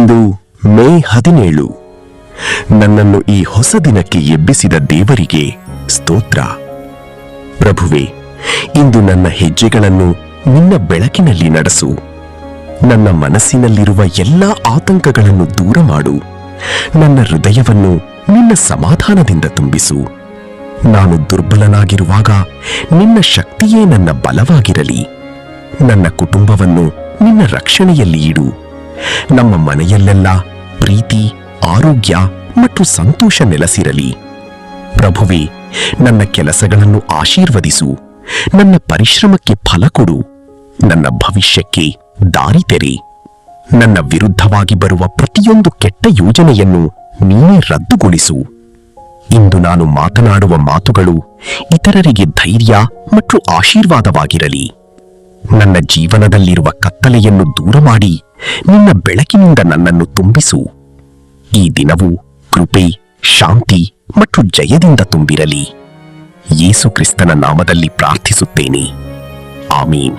ಇಂದು ಮೇ 17. ನನ್ನನ್ನು ಈ ಹೊಸ ದಿನಕ್ಕೆ ಎಬ್ಬಿಸಿದ ದೇವರಿಗೆ ಸ್ತೋತ್ರ. ಪ್ರಭುವೇ, ಇಂದು ನನ್ನ ಹೆಜ್ಜೆಗಳನ್ನು ನಿನ್ನ ಬೆಳಕಿನಲ್ಲಿ ನಡೆಸು. ನನ್ನ ಮನಸ್ಸಿನಲ್ಲಿರುವ ಎಲ್ಲಾ ಆತಂಕಗಳನ್ನು ದೂರ ಮಾಡು. ನನ್ನ ಹೃದಯವನ್ನು ನಿನ್ನ ಸಮಾಧಾನದಿಂದ ತುಂಬಿಸು. ನಾನು ದುರ್ಬಲನಾಗಿರುವಾಗ ನಿನ್ನ ಶಕ್ತಿಯೇ ನನ್ನ ಬಲವಾಗಿರಲಿ. ನನ್ನ ಕುಟುಂಬವನ್ನು ನಿನ್ನ ರಕ್ಷಣೆಯಲ್ಲಿ ಇಡು. ನಮ್ಮ ಮನೆಯಲ್ಲೆಲ್ಲ ಪ್ರೀತಿ, ಆರೋಗ್ಯ ಮತ್ತು ಸಂತೋಷ ನೆಲೆಸಿರಲಿ. ಪ್ರಭುವೇ, ನನ್ನ ಕೆಲಸಗಳನ್ನು ಆಶೀರ್ವದಿಸು. ನನ್ನ ಪರಿಶ್ರಮಕ್ಕೆ ಫಲ ಕೊಡು. ನನ್ನ ಭವಿಷ್ಯಕ್ಕೆ ದಾರಿ ತೆರೆ. ನನ್ನ ವಿರುದ್ಧವಾಗಿ ಬರುವ ಪ್ರತಿಯೊಂದು ಕೆಟ್ಟ ಯೋಜನೆಯನ್ನು ನೀನೇ ರದ್ದುಗೊಳಿಸು. ಇಂದು ನಾನು ಮಾತನಾಡುವ ಮಾತುಗಳು ಇತರರಿಗೆ ಧೈರ್ಯ ಮತ್ತು ಆಶೀರ್ವಾದವಾಗಿರಲಿ. ನನ್ನ ಜೀವನದಲ್ಲಿರುವ ಕತ್ತಲೆಯನ್ನು ದೂರ ಮಾಡಿ ನಿನ್ನ ಬೆಳಕಿನಿಂದ ನನ್ನನ್ನು ತುಂಬಿಸು. ಈ ದಿನವು ಕೃಪೆ, ಶಾಂತಿ ಮತ್ತು ಜಯದಿಂದ ತುಂಬಿರಲಿ. ಯೇಸು ಕ್ರಿಸ್ತನ ನಾಮದಲ್ಲಿ ಪ್ರಾರ್ಥಿಸುತ್ತೇನೆ. ಆಮೀನ್.